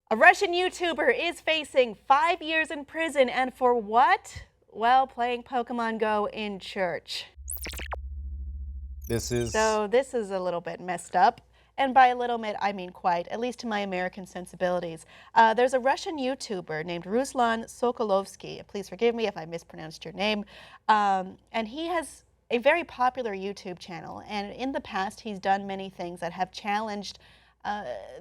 A Russian YouTuber is facing 5 years in prison, and for what? Well, playing Pokemon Go in church. This is So this is a little bit messed up. And by a little bit, I mean quite, at least to my American sensibilities. There's a Russian YouTuber named Ruslan Sokolovsky. Please forgive me if I mispronounced your name. And he has a very popular YouTube channel. And in the past, he's done many things that have challenged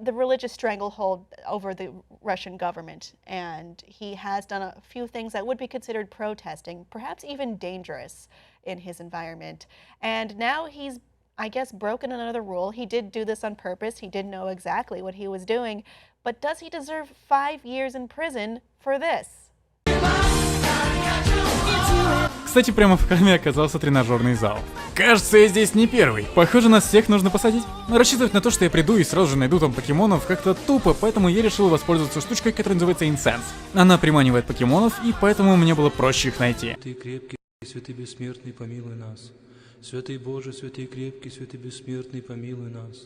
the religious stranglehold over the Russian government. And he has done a few things that would be considered protesting, perhaps even dangerous in his environment. And now he's, I guess, broken another rule. He did do this on purpose. He didn't know exactly what he was doing. But does he deserve 5 years in prison for this? Кстати, прямо в храме оказался тренажерный зал. Кажется, я здесь не первый. Похоже, нас всех нужно посадить. Но рассчитывать на то, что я приду и сразу же найду там покемонов, как-то тупо, поэтому я решил воспользоваться штучкой, которая называется Incense. Она приманивает покемонов, и поэтому мне было проще их найти. Святый крепкий, святый бессмертный, помилуй нас. Святый Боже, святый крепкий, святый бессмертный, помилуй нас.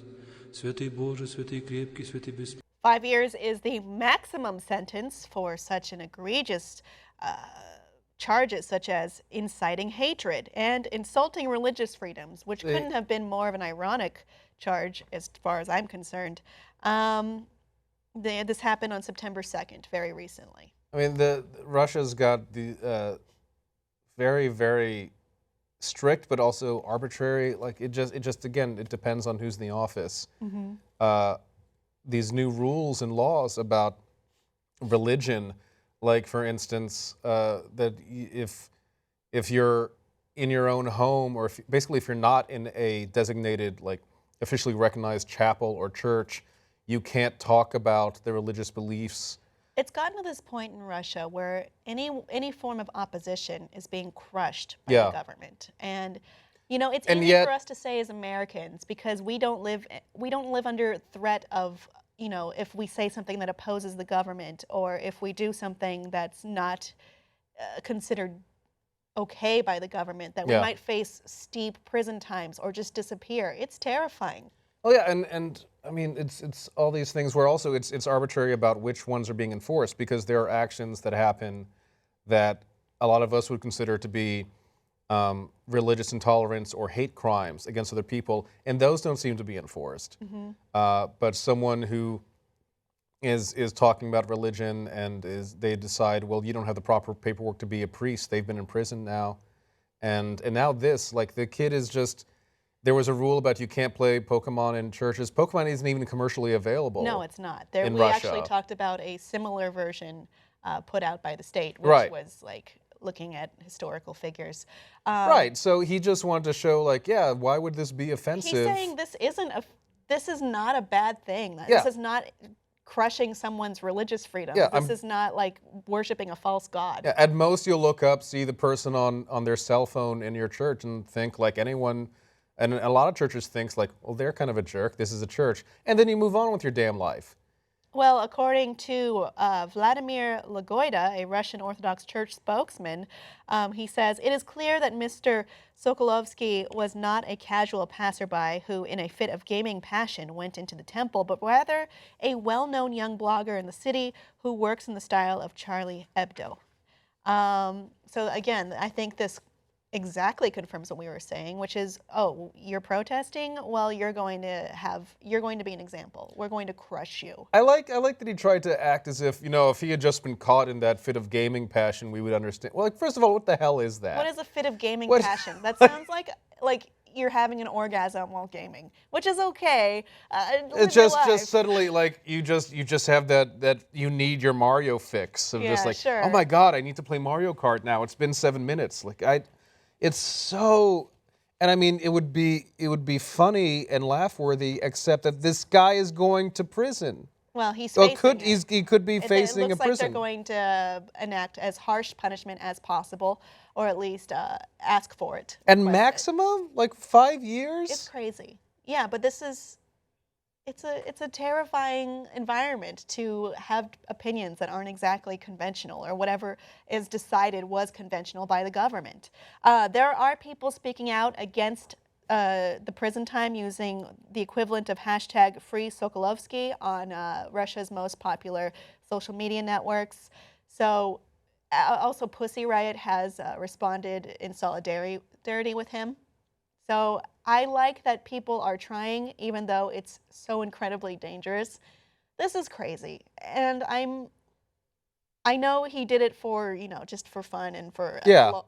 Святый Боже, святый крепкий, святый бессмертный. 5 years is the maximum sentence for such an egregious charges such as inciting hatred and insulting religious freedoms, which couldn't have been more of an ironic charge as far as I'm concerned. This happened on September 2nd, very recently. I mean, Russia's got the very, very strict, but also arbitrary. Like it just again, it depends on who's in the office. These new rules and laws about religion. Like, for instance, that if you're in your own home, or basically if you're not in a designated, like, officially recognized chapel or church, you can't talk about the religious beliefs. It's gotten to this point in Russia where any form of opposition is being crushed by the government, and you know it's easy for us to say as Americans because we don't live under threat of. You know, if we say something that opposes the government or if we do something that's not considered okay by the government, that we might face steep prison times or just disappear. It's terrifying. Oh yeah, and I mean it's all these things where also it's arbitrary about which ones are being enforced because there are actions that happen that a lot of us would consider to be religious intolerance or hate crimes against other people, and those don't seem to be enforced. But someone who is talking about religion and they decide, well, you don't have the proper paperwork to be a priest. They've been in prison now, and now this, like the kid is just. There was a rule about you can't play Pokemon in churches. Pokemon isn't even commercially available. No, it's not. In we Russia. Actually talked about a similar version put out by the state, which was like. Looking at historical figures. Right, so he just wanted to show, like, yeah, why would this be offensive? He's saying this is not a bad thing. This is not crushing someone's religious freedom. This is not like worshiping a false god. Yeah, at most, you'll look up, see the person on their cell phone in your church and think like anyone, and a lot of churches think like, well, they're kind of a jerk, this is a church, and then you move on with your damn life. Well, according to Vladimir Lagoida, a Russian Orthodox Church spokesman, he says, it is clear that Mr. Sokolovsky was not a casual passerby who, in a fit of gaming passion, went into the temple, but rather a well-known young blogger in the city who works in the style of Charlie Hebdo. So again, I think this exactly confirms what we were saying, which is, oh, you're protesting? Well, you're going to be an example. We're going to crush you. I like that he tried to act as if, you know, if he had just been caught in that fit of gaming passion, we would understand. Well, like, first of all, what the hell is that? What is a fit of gaming passion? That sounds like you're having an orgasm while gaming, which is okay. It's just suddenly like you just have that you need your Mario fix of just like, sure. Oh my God, I need to play Mario Kart now. It's been 7 minutes. Like it's so, and I mean, it would be funny and laugh-worthy, except that this guy is going to prison. Well, he could be facing a prison. It looks like they're going to enact as harsh punishment as possible, or at least ask for it. And maximum, like 5 years. It's crazy. Yeah, but it's a terrifying environment to have opinions that aren't exactly conventional or whatever is decided was conventional by the government. There are people speaking out against the prison time using the equivalent of hashtag Free Sokolovsky on Russia's most popular social media networks. So also Pussy Riot has responded in solidarity with him. So I like that people are trying, even though it's so incredibly dangerous. This is crazy, and I know he did it for, just for fun and for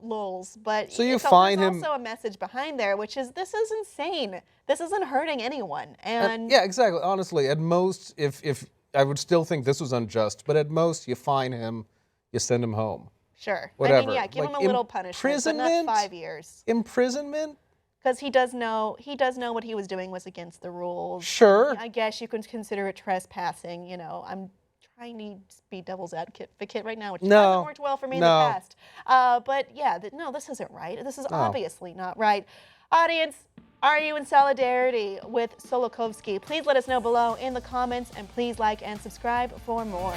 lulz, but So you there's find him also a message behind there, which is this is insane. This isn't hurting anyone. And yeah, exactly. Honestly, at most, if I would still think this was unjust, but at most you fine him, you send him home. sure. Whatever. I mean, yeah, give him a little punishment, but not 5 years. Imprisonment? Because he does know what he was doing was against the rules. Sure. I guess you could consider it trespassing. I'm trying to be devil's advocate right now, which hasn't worked well for me in the past. But yeah, no, this isn't right. This is obviously not right. Audience, are you in solidarity with Solokovsky? Please let us know below in the comments, and please like and subscribe for more.